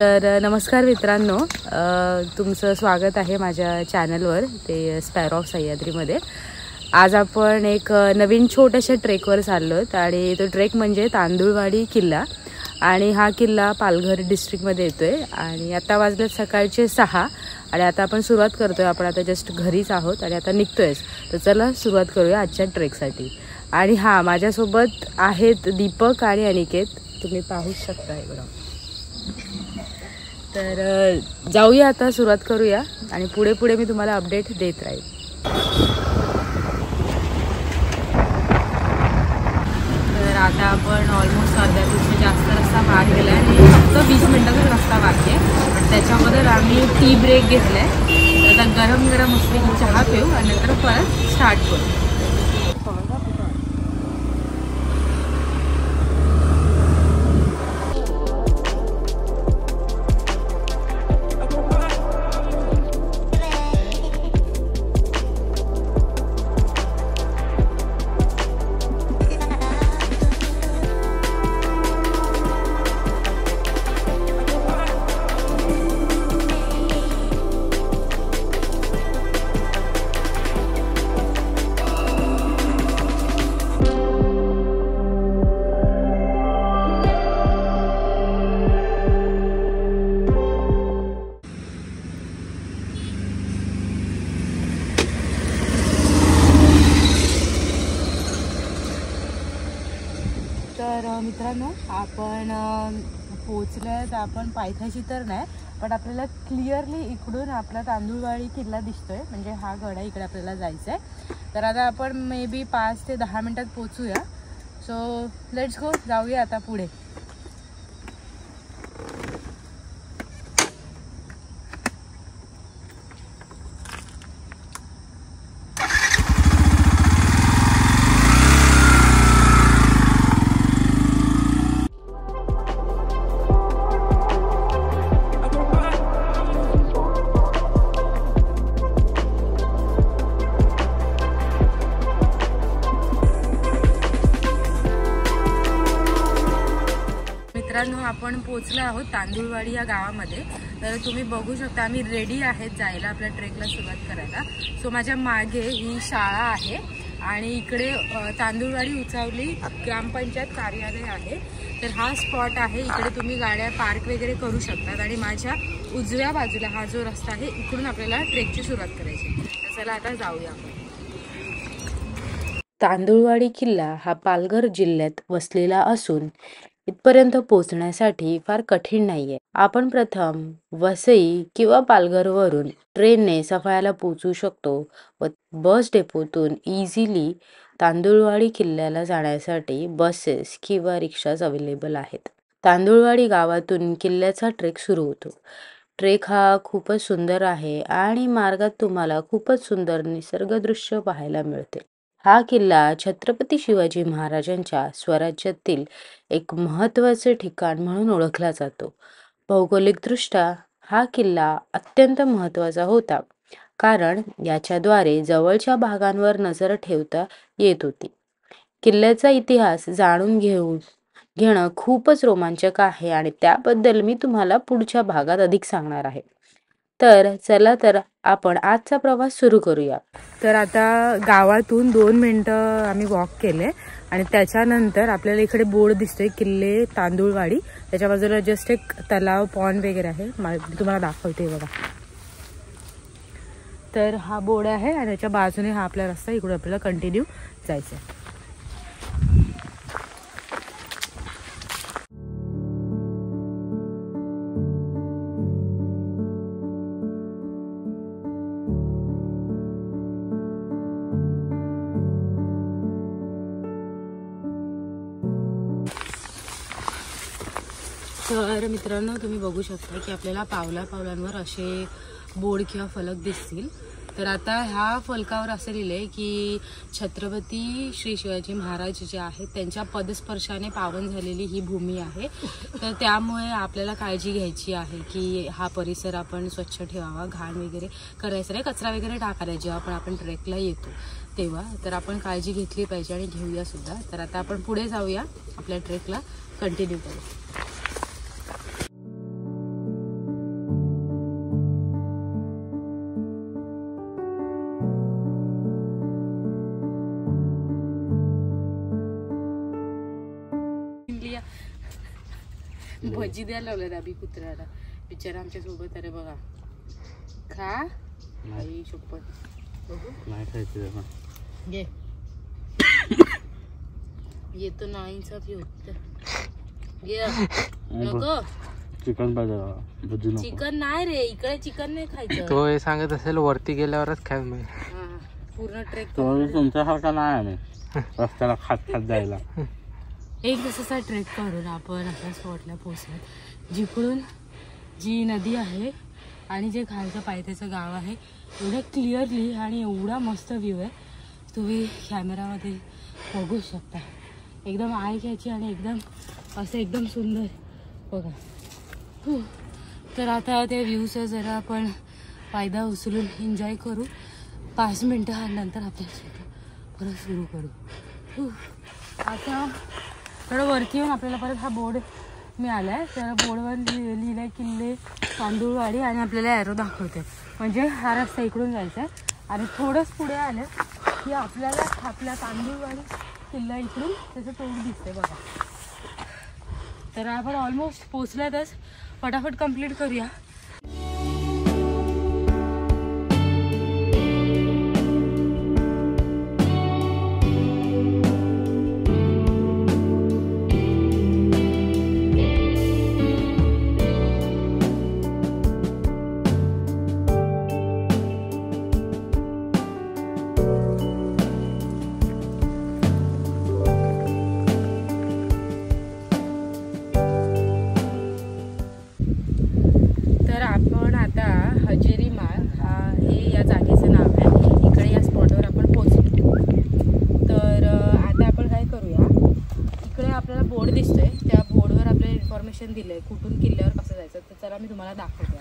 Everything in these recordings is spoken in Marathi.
तर नमस्कार मित्रांनो, तुमचं स्वागत आहे माझ्या चॅनलवर ते स्पॅरो ऑफ सह्याद्रीमध्ये। आज आपण एक नवीन छोट्याशा ट्रेकवर चाललोत आणि तो ट्रेक म्हणजे तांदुळवाडी किल्ला। आणि हा किल्ला पालघर डिस्ट्रिक्टमध्ये येतोय आणि आता वाजले सकाळचे 6 आणि आता आपण सुरुवात करतोय। आपण आता जस्ट घरीच आहोत आणि आता निघतोय। तर चला सुरुवात करूया आजच्या ट्रेकसाठी। आणि हा माझ्यासोबत आहेत दीपक आणि अनिकेत, तुम्ही पाहू शकता इकडं। तर जाऊया आता, सुरुवात करूया आणि पुढे पुढे मी तुम्हाला अपडेट देत राहील। तर आता आपण ऑलमोस्ट अर्ध्यापेक्षा जास्त रस्ता पार केला आहे आणि फक्त 20 मिनिटाचा रस्ता बाकी आहे। पण त्याच्यामध्ये आम्ही टी ब्रेक घेतलाय। आता गरम गरम मस्तपैकी चहा पिऊ आणि नंतर परत स्टार्ट करू। तर मित्रांनो, आपण पोहोचलोय। तर आपण पायथ्याशी तर नाही, पण आपल्याला क्लिअरली इकडून आपला तांदुळवाडी किल्ला दिसतोय। म्हणजे हा गड आहे, इकडे आपल्याला जायचं आहे। तर आता आपण मे बी 5 ते 10 मिनिटात पोहोचूया। सो लेट्स गो, जाऊया आता पुढे। मित्रांनो, आपण पोहोचलो आहोत तांदुळवाडी या गावामध्ये। तर तुम्ही बघू शकता आम्ही रेडी आहेत जायला आपल्या ट्रेकला सुरुवात करायला। सो माझ्या मागे ही शाळा आहे आणि इकडे तांदुळवाडी उचावली ग्रामपंचायत कार्यालय आहे। तर हा स्पॉट आहे, इकडे तुम्ही गाड्या पार्क वगैरे करू शकतात। आणि माझ्या उजव्या बाजूला हा जो रस्ता आहे, इकडून आपल्याला ट्रेकची सुरुवात करायची। तर चला आता जाऊया आपण। तांदुळवाडी किल्ला हा पालघर जिल्ह्यात वसलेला असून इथपर्यंत पोहोचण्यासाठी फार कठीण नाहीये। आपण प्रथम वसई किंवा पालघरवरून ट्रेनने सफाळ्याला पोहोचू शकतो व बस डेपोतून इझिली तांदुळवाडी किल्ल्याला जाण्यासाठी बसेस किंवा रिक्षाज अवेलेबल आहेत। तांदुळवाडी गावातून किल्ल्याचा ट्रेक सुरू होतो। ट्रेक हा खूपच सुंदर आहे आणि मार्गात तुम्हाला खूपच सुंदर निसर्गदृश्य पाहायला मिळते। हा किल्ला छत्रपती शिवाजी महाराजांच्या स्वराज्यातील एक महत्त्वाचे ठिकाण म्हणून ओळखला जातो। भौगोलिकदृष्ट्या हा किल्ला अत्यंत महत्त्वाचा होता, कारण याच्याद्वारे जवळच्या भागांवर नजर ठेवता येत होती। किल्ल्याचा इतिहास जाणून घेणं खूपच रोमांचक आहे आणि त्याबद्दल मी तुम्हाला पुढच्या भागात अधिक सांगणार आहे। तर चला तर आपण आजचा प्रवास सुरू करूया। तर आता गावातून 2 मिनिटं आम्ही वॉक केले आणि त्याच्यानंतर आपल्याला इकडे बोर्ड दिसतोय किल्ले तांदुळवाडी। त्याच्या बाजूला जस्ट एक तलाव पॉन्ड वगैरे आहे, मी तुम्हाला दाखवते बघा। तर हा बोर्ड आहे आणि त्याच्या बाजूने हा आपला रस्ता, इकडून आपल्याला कंटिन्यू जायचं आहे। तर मित्रांनो, तुम्ही बघू शकता की आपल्याला पावलांवर असे बोर्ड किंवा फलक दिसतील। तर आता ह्या फलकावर असं लिहिलंय की छत्रपती श्री शिवाजी महाराज जे आहेत त्यांच्या पदस्पर्शाने पावन झालेली ही भूमी आहे। तर त्यामुळे आपल्याला काळजी घ्यायची आहे की हा परिसर आपण स्वच्छ ठेवावा, घाण वगैरे करायचं नाही, कचरा वगैरे टाकायचा जेव्हा आपण ट्रेकला येतो तेव्हा। तर आपण काळजी घेतली पाहिजे आणि घेऊया सुद्धा। तर आता आपण पुढे जाऊया, आपल्या ट्रेकला कंटिन्यू करू। भजी द्यायला लावलं अभि कुत्र्याला, बिचारा आमच्या सोबत. अरे बघा, खा आई शपथ. नाही खायचं घे. येतो नाईंचा होत नको. चिकन पाहिजे. चिकन नाही रे, इकडे चिकन नाही खायचं. तो हे सांगत असेल वरती गेल्यावरच खाय. मी पूर्ण ट्रेक तुमच्यासारखा नाही आम्ही रस्त्याला खात खात जायला. एक दिवसाचा ट्रेक करून आपण आपल्या स्पॉटला पोहोचलो, जिकडून जी नदी आहे आणि जे खालचं पायथ्याचं गाव आहे, एवढं क्लिअरली आणि एवढा मस्त व्ह्यू आहे. तुम्ही कॅमेरामध्ये बघू शकता. एकदम आय घ्यायची आणि एकदम असं एकदम सुंदर बघा. तर आता त्या व्ह्यूचा जरा आपण फायदा उचलून एन्जॉय करू. 5 मिनटं नंतर आपल्याला परत सुरू करू. आता थोडं वरती येऊन आपल्याला परत हा बोर्ड मिळाला आहे. तर बोर्डवर लिहिलं आहे किल्ले तांदूळवाडी आणि आपल्याला ॲरो दाखवते, म्हणजे हा रस्ता इकडून जायचा आहे. आणि थोडंच पुढे आलं की आपल्याला आपला तांदूळवाडी किल्ला इकडून त्याचं तोंड दिसते बघा. तर आपण ऑलमोस्ट पोचल्यातच, फटाफट कंप्लीट करूया. दिलंय कुठून किल्ल्यावर कसं जायचं, तर चला मी तुम्हाला दाखवते.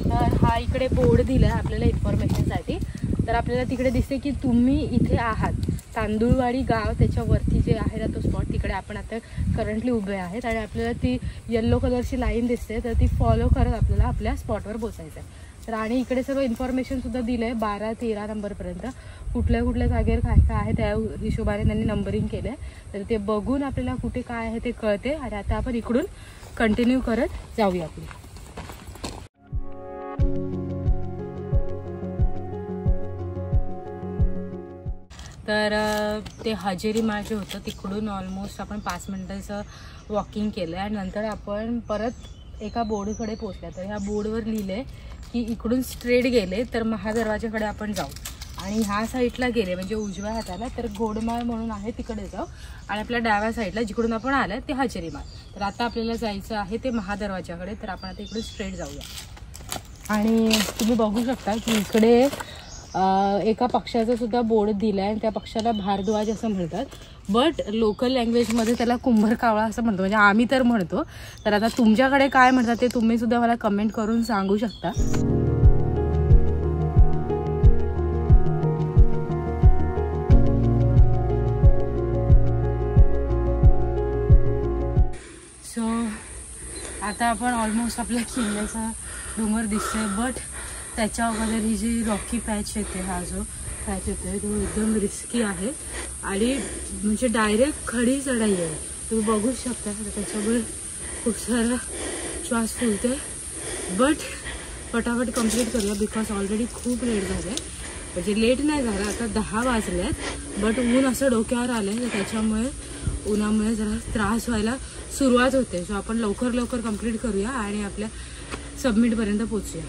तर हा इकडे बोर्ड दिलाय आपल्याला इन्फॉर्मेशनसाठी. तर आपल्याला तिकडे दिसते की तुम्ही इथे आहात, तांदूळवाडी गाव त्याच्यावरती जे आहे ना तो स्पॉट, तिकडे आपण आता करंटली उभे आहेत. आणि आपल्याला ती येल्लो कलरची लाईन दिसते, तर ती फॉलो करत आपल्याला आपल्या स्पॉटवर पोचायचं आहे. तर आणि इकडे सगळं इन्फॉर्मेशनसुद्धा दिलं आहे 12-13 नंबरपर्यंत, कुठल्या कुठल्या जागेवर काय काय आहे त्या हिशोबाने त्यांनी नंबरिंग केलं आहे. तर ते बघून आपल्याला कुठे काय आहे ते कळते. आणि आता आपण इकडून कंटिन्यू करत जाऊया आपली. तर ते हजेरी माळ जे होतं तिकडून ऑलमोस्ट आपण 5 मिनिटाचं वॉकिंग केलं आणि नंतर आपण परत एका बोर्डकडे पोचल्या. तर ह्या बोर्डवर लिहिलं आहे की इकडून स्ट्रेट गेले तर महादरवाजाकडे आपण जाऊ, आणि ह्या साईडला गेले म्हणजे उजव्या हाताला तर घोडमाळ म्हणून आहे तिकडे जाऊ, आणि आपल्या डाव्या साईडला जिकडून आपण आलं ते हजेरी माळ. तर आता आपल्याला जायचं आहे ते महादरवाजाकडे. तर आपण आता इकडून स्ट्रेट जाऊया. आणि तुम्ही बघू शकता की इकडे एका पक्षाचा सुद्धा बोर्ड दिला आहे आणि त्या पक्षाला भारद्वाज असं म्हणतात, बट लोकल लँग्वेजमध्ये त्याला कुंभार कावळा असं म्हणतो, म्हणजे आम्ही तर म्हणतो. तर आता तुमच्याकडे काय म्हणतात ते तुम्ही सुद्धा मला कमेंट करून सांगू शकता. सो आता आपण ऑलमोस्ट आपल्या किल्ल्याचा डोंगर दिसतोय, बट त्याच्या अगोदर ही जी रॉकी पॅच येते, हा जो पॅच येतोय तो एकदम रिस्की आहे आणि म्हणजे डायरेक्ट खडी चढाई आहे. तुम्ही बघू शकता. त्याच्यामुळे खूप सारा श्वास फुलते, बट फटाफट कंप्लीट करूया बिकॉज ऑलरेडी खूप लेट झालं आहे. म्हणजे लेट नाही झालं, आता 10 वाजले आहेत, बट ऊन असं डोक्यावर आलं आहे, तर त्याच्यामुळे उन्हामुळे जरा त्रास व्हायला सुरुवात होते. सो आपण लवकर लवकर कंप्लीट करूया आणि आपल्या सबमिटपर्यंत पोचूया.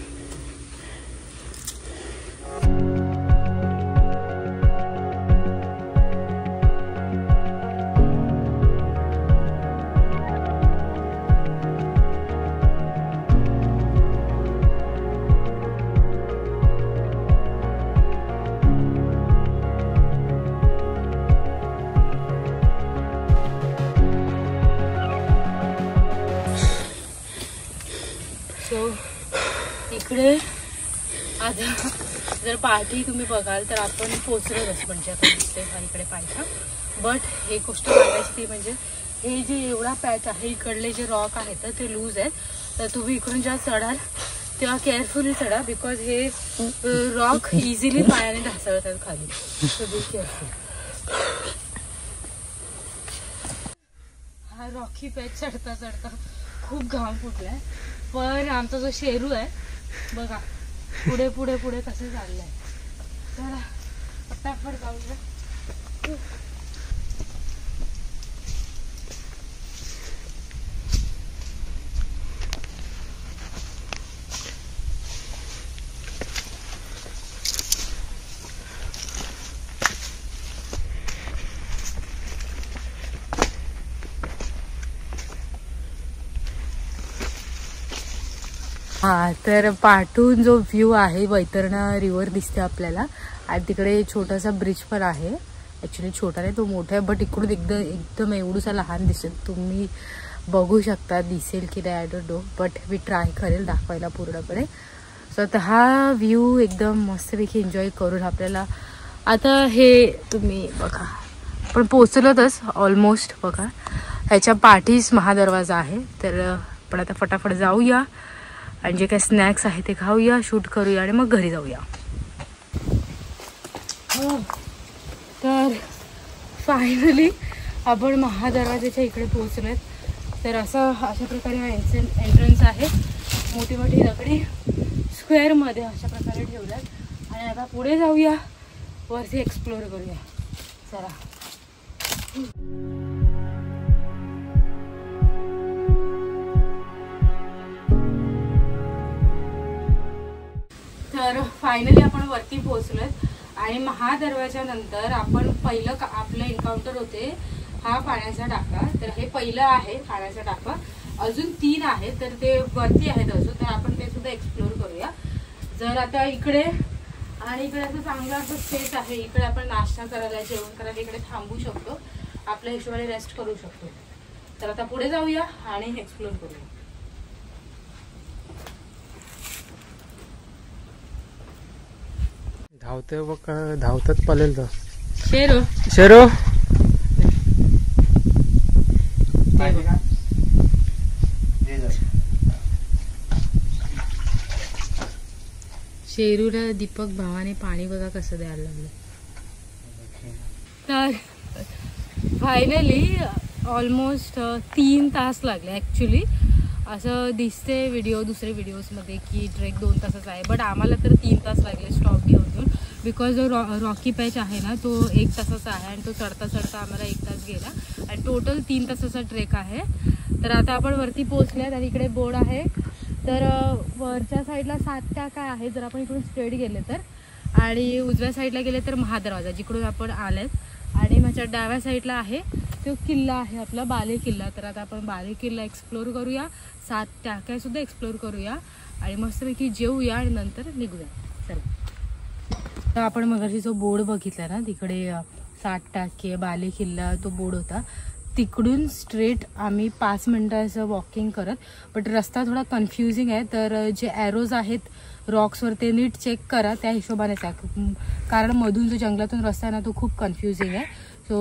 सो इकडे आता जर पाठी तुम्ही बघाल तर आपण पोचलोच, म्हणजे आता दिसते इकडे पायथा. बट हे गोष्ट सांगायची ती म्हणजे हे जे एवढा पॅच आहे, इकडले जे रॉक आहेत ते लूज आहेत. तर तुम्ही इकडून जेव्हा चढाल तेव्हा केअरफुली चढा बिकॉज हे रॉक इझिली पायाने ढासळतात खाली. So be careful. हा रॉकी पॅच चढता चढता खूप घाम फुटलाय, पण आमचा जो शेरू आहे बघा पुढे पुढे पुढे कसं चाललंय. चला पटापट जाऊया. हा तर पाठून जो व्ह्यू आहे वैतरणा रिव्हर दिसते आपल्याला आणि तिकडे छोटासा ब्रिज पण आहे. ॲक्च्युली छोटा नाही तो मोठा आहे, बट इकडून एकदम एवढूसा लहान दिसेल. तुम्ही बघू शकता दिसेल की नाही I don't know, but me try करेल दाखवायला पूर्णपणे. सो आता हा व्ह्यू एकदम मस्तपैकी एन्जॉय करून आपल्याला आता हे तुम्ही बघा पण पोचलोतच ऑलमोस्ट. बघा ह्याच्या पाठीस महादरवाजा आहे, तर आपण आता फटाफट जाऊया आणि जे काही स्नॅक्स आहे ते खाऊया, शूट करूया आणि मग घरी जाऊया. तर फायनली आपण महादरवाजाच्या इकडे पोहोचलोय. तर अशा प्रकारे हा एंट्रन्स आहे. मोठी मोठी दगडी स्क्वेअरमध्ये अशा प्रकारे ठेवल्यात आणि आता पुढे जाऊया, वरती एक्सप्लोर करूया. चला. तर फायनली आपण वरती पोहोचलोय आणि महादरवाजा नंतर आपण पहिलं आपलं एन्काउंटर होते हा पाण्याचा टाका. तर हे पहिलं आहे पाण्याचा टाका. अजून 3 आहे तर ते वरती आहेत अजून, तर आपण ते सुद्धा एक्सप्लोर करूया. जर आता इकडे आणि इकडे असं चांगलं असं स्पेस आहे, इकडे आपण नाश्ता करायला जेवण करायला इकडे थांबू शकतो, आपल्या हिशोबाने रेस्ट करू शकतो. तर आता पुढे जाऊया आणि एक्सप्लोर करूया. धावते बघ, धावतात पळेल तो शेरू. शेरू शेरूला दीपक भावाने पाणी बघा कसं द्यायला लागलं. तर फायनली ऑलमोस्ट 3 तास लागले. ॲक्च्युली असं दिसते दुसरे व्हिडिओजमध्ये की ट्रेक 2 तासाचा आहे, बट आम्हाला तर 3 तास लागले स्टॉप घेऊन. बिकॉज जो रॉकी पॅच आहे ना तो 1 तासाचा आहे आणि तो चढता चढता आम्हाला 1 तास गेला आणि टोटल 3 तासाचा ट्रेक आहे. तर आता आपण वरती पोहोचल्यात आणि इकडे बोर्ड आहे. तर वरच्या साईडला 7 टाका आहे जर आपण इकडून स्ट्रेट गेले तर, आणि उजव्या साईडला गेले तर महादरवाजा जिकडून आपण आलेत, आणि माझ्या डाव्या साईडला आहे तो किल्ला आहे आपला बाले किल्ला. तर आता आपण बाले किल्ला एक्सप्लोर करूया, 7 टाक्या सुद्धा एक्सप्लोर करूया आणि मस्तपैकी जेऊया आणि नंतर निघूया. चला. तर आपण मगाशी जो बोर्ड बघितला ना तिकडे 7 टाके बाले किल्ला तो बोर्ड होता, तिकडून स्ट्रेट आम्ही 5 मिनटाचं वॉकिंग करत, बट रस्ता थोडा कन्फ्युजिंग आहे. तर जे ॲरोज आहेत रॉक्सवर ते नीट चेक करा, त्या हिशोबानेच आहे, कारण मधून जो जंगलातून रस्ता आहे ना तो खूप कन्फ्युजिंग आहे. सो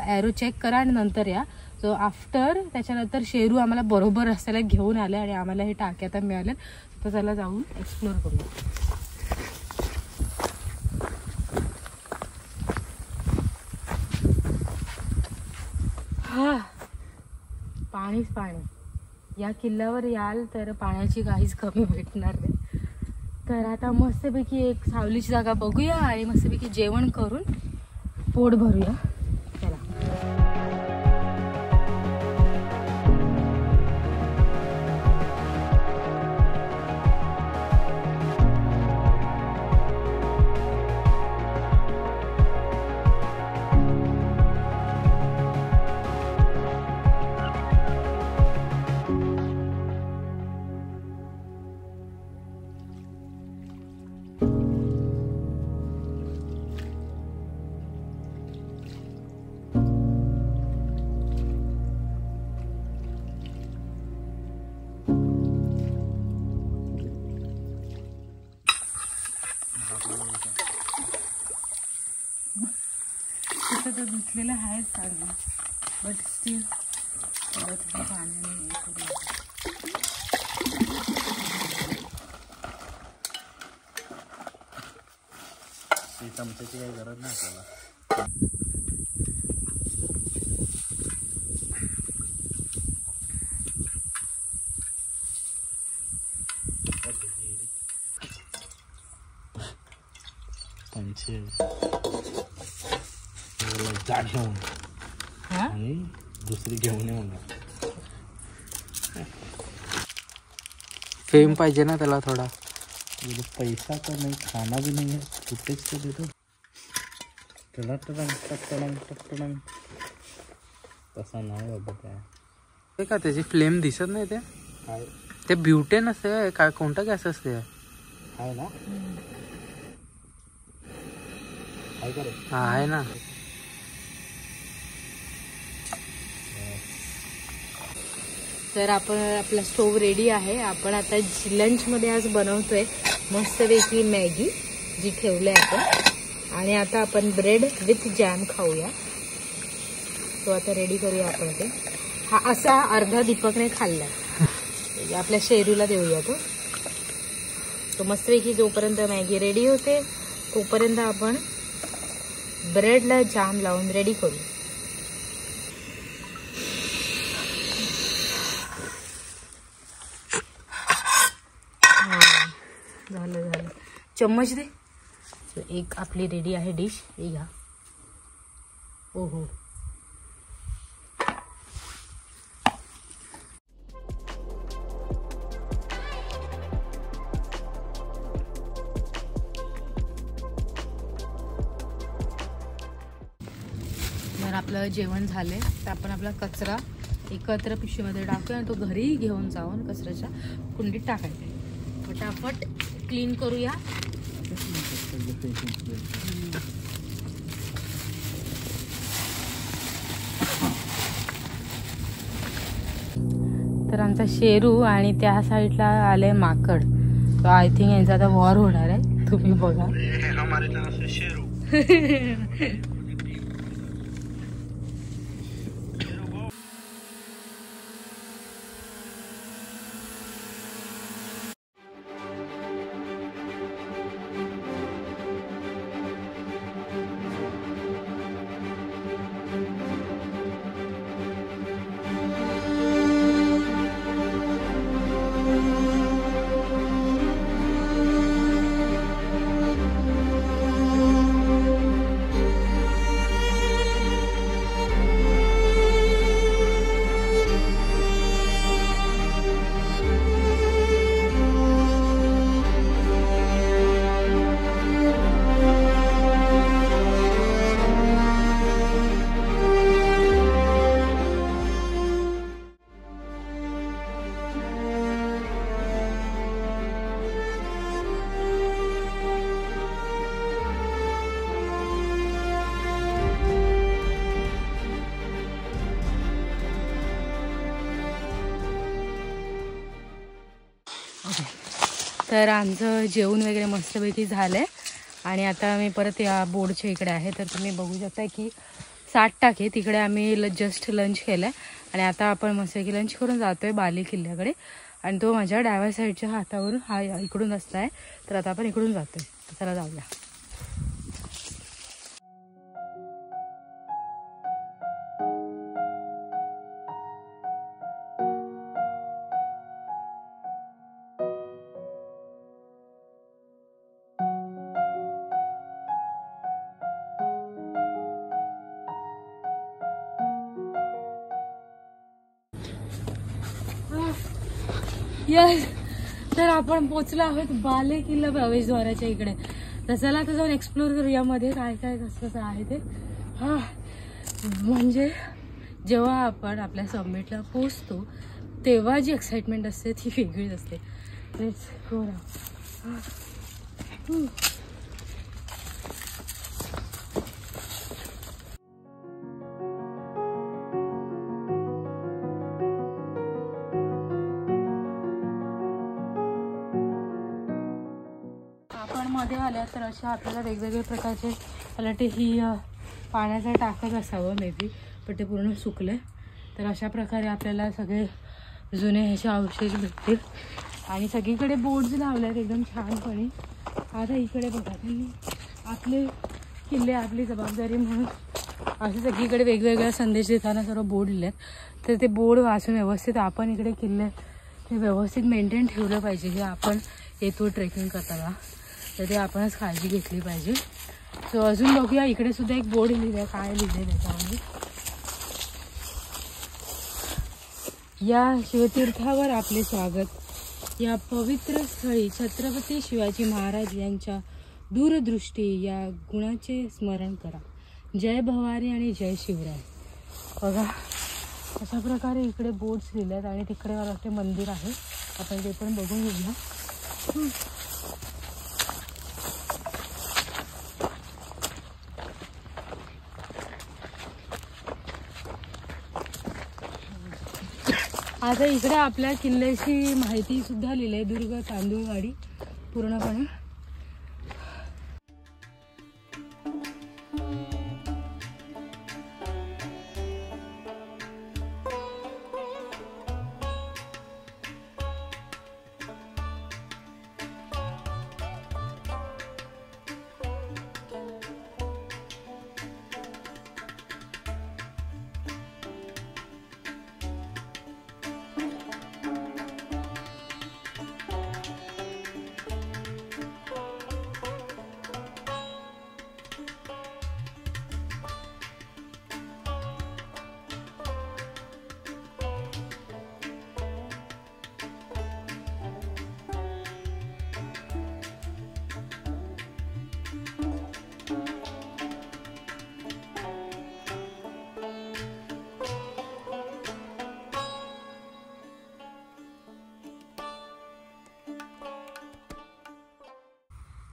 ॲरो चेक करा आणि नंतर या. सो आफ्टर त्याच्यानंतर शेरू आम्हाला बरोबर रस्त्याला घेऊन आले आणि आम्हाला हे टाके आता मिळाले. तर त्याला जाऊन एक्सप्लोर करूया. हा पाणीच पाणी. या किल्ल्यावर याल तर पाण्याची काहीच कमी भेटणार नाही. तर आता मस्तपैकी एक सावलीची जागा बघूया आणि मस्तपैकी जेवण करून पोट भरूया. चला. तसं तर धुतलेलं आहेच चांगलं, बट स्टील पाण्याने चमच्याची काही गरज नाही आपल्याला. जाड घेऊन हा आणि दुसरी घेऊन येऊन फेम पाहिजे ना त्याला थोडा. पैसा तर नाही, खाना भी नाही है, फुटेज तो देतो. तसा नाही बाबा काय. ते का त्याची फ्लेम दिसत नाही ते. काय ते ब्युटेन असते काय, कोणता गॅस असते? आहे ना, काय करे. हा आहे ना. तर आपण आपला स्टोव रेडी आहे. आपण आता लंचमध्ये आज बनवतोय मस्तपैकी मॅगी जी ठेवली आपण, आणि आता आपण ब्रेड विथ जॅम खाऊया. तो आता रेडी करूया आपण ते. हा असा अर्धा दीपकने खाल्ला, आपल्या शेरूला देऊया तो मस्तपैकी. जोपर्यंत मॅगी रेडी होते तोपर्यंत आपण ब्रेडला जाम लावून रेडी करू. झालं. चम्मच दे. एक आपली रेडी आहे डिश. हे घ्या. ओहो, तर आपलं जेवण झालंय. तर आपण आपला कचरा एकत्र पिशवीमध्ये टाकूया आणि तो घरी घेऊन जाऊन कचऱ्याच्या कुंडीत टाकायचा. फटाफट क्लीन करूया. तर आमचा शेरू आणि त्या साईडला आले माकड. तर आय थिंक यांचा आता वॉर होणार आहे. तुम्ही बघा. तर आमचं जेवण वगैरे मस्तपैकी झालंय आणि आता मी परत या बोर्डच्या इकडे आहे. तर तुम्ही बघू शकता की 7 टाके तिकडे आम्ही जस्ट लंच केलंय आणि आता आपण मस्तपैकी लंच करून जातोय बाली किल्ल्याकडे. आणि तो माझ्या डाव्या साईडच्या हातावरून हा इकडून रस्ता आहे. तर आता आपण इकडून जातोय. चला जाऊया. यस, तर आपण पोचलो आहोत बाले किल्ला प्रवेशद्वाराच्या इकडे. तर चला आता जाऊन एक्सप्लोर करूया मध्ये काय काय कसं कसं आहे ते. हा म्हणजे जेव्हा आपण आपल्या समिटला पोचतो तेव्हा जी एक्साइटमेंट असते ती वेगळीच असते. Let's go now. आपण मध्ये आल्या तर अशा आपल्याला वेगवेगळ्या प्रकारचे मला वाटते ही पाण्याचा टाकच असावं मे बी, पण ते पूर्ण सुकले. तर अशा प्रकारे आपल्याला सगळे जुने ह्याचे अवशेष भेटतील आणि सगळीकडे बोर्ड्स लावले आहेत एकदम छानपणे. आता इकडे बघा त्यांनी आपले किल्ले आपली जबाबदारी म्हणून असे सगळीकडे वेगवेगळ्या संदेश देताना सर्व बोर्ड लिहिले आहेत. तर ते बोर्ड वाचून व्यवस्थित आपण इकडे किल्ले ते व्यवस्थित मेंटेन ठेवलं पाहिजे. हे आपण येतो ट्रेकिंग करताना तर ते आपणच काळजी घेतली पाहिजे. सो अजून बघूया, इकडे सुद्धा एक बोर्ड लिहिलंय, काय लिहिलंय त्याच्यामध्ये. या शिवतीर्थावर आपले स्वागत. या पवित्र स्थळी छत्रपती शिवाजी महाराज यांच्या दूरदृष्टी या गुणाचे स्मरण करा. जय भवानी आणि जय शिवराय. बघा अशा प्रकारे इकडे बोर्ड्स लिहिलेत आणि तिकडे मला वाटते मंदिर आहे, आपण ते पण बघून घेऊया. आता इकडे आपल्या किल्ल्याची माहिती सुद्धा लिहिली आहे, दुर्ग तांदूळवाडी पूर्णपणे.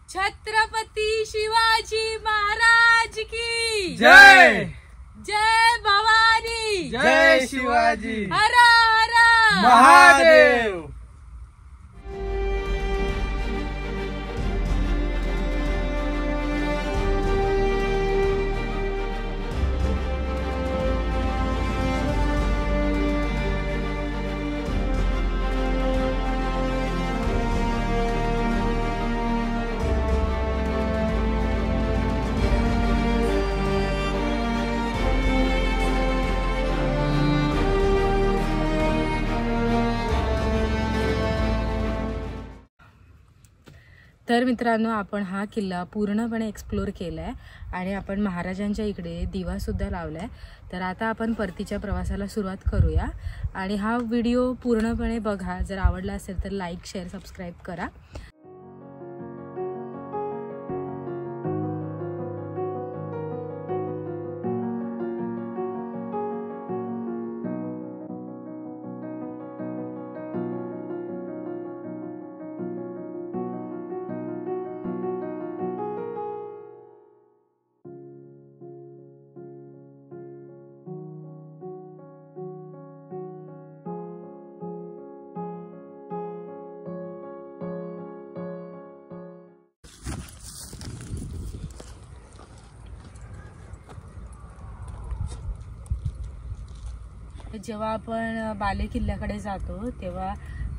छत्रपती शिवाजी महाराज की जय. जय भवानी, जय शिवाजी, हर हर महादेव. तर मित्रांनो, आपण हा किल्ला पूर्णपणे एक्सप्लोर केला आहे आणि आपण महाराजांच्या इकडे दिवासुद्धा लावला आहे. तर आता आपण परतीच्या प्रवासाला सुरुवात करूया आणि हा व्हिडिओ पूर्णपणे बघा. जर आवडला असेल तर लाईक, शेअर, सबस्क्राईब करा. जेव्हा आपण बाले किल्ल्याकडे जातो तेव्हा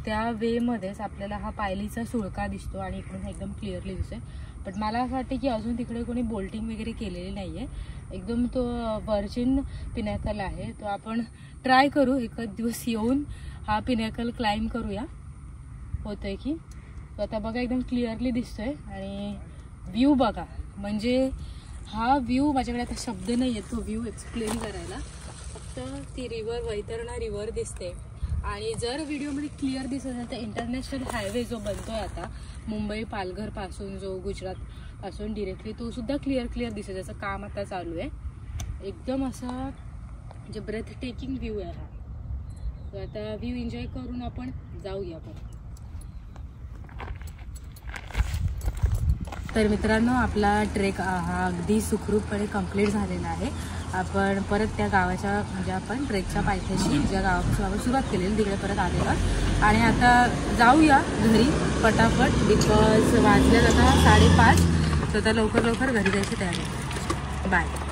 त्या वेमध्येच आपल्याला हा पायलीचा सुळका दिसतो आणि इकडून एकदम क्लिअरली दिसतोय. बट मला असं वाटतं की अजून तिकडे कोणी बोल्टिंग वगैरे केलेली नाही आहे. एकदम तो व्हर्जिन पिनॅकल आहे. तो आपण ट्राय करू, एकच दिवस येऊन हा पिनॅकल क्लाइंब करूया, होतोय की. तो आता बघा एकदम क्लिअरली दिसतोय आणि व्ह्यू बघा. म्हणजे हा व्ह्यू, माझ्याकडे आता शब्द नाही आहेत तो व्ह्यू एक्सप्लेन करायला. फक्त ती रिव्हर, वैतरणा रिव्हर दिसते. आणि जर व्हिडिओमध्ये क्लिअर दिसत असेल तर इंटरनॅशनल हायवे जो बनतोय आता मुंबई पालघर पासून, जो गुजरात पासून डिरेक्टली, तो सुद्धा क्लिअर दिसतो. त्याचं काम आता चालू आहे. एकदम असा म्हणजे ब्रेथ टेकिंग व्ह्यू आहे हा. तर आता व्ह्यू एन्जॉय करून आपण जाऊया परत. तर मित्रांनो, आपला ट्रेक हा अगदी सुखरूपपणे कंप्लीट झालेला आहे. आपण परत त्या गावाच्या, म्हणजे आपण ट्रेकच्या पायथ्याशी ज्या गावापासून आपण सुरुवात केलेली तिकडे परत आलेलो आणि आता जाऊया घरी पटापट. बिकॉज वाजल्यात आता 5:30. तर आता लवकर घरी जायची तयारी. बाय.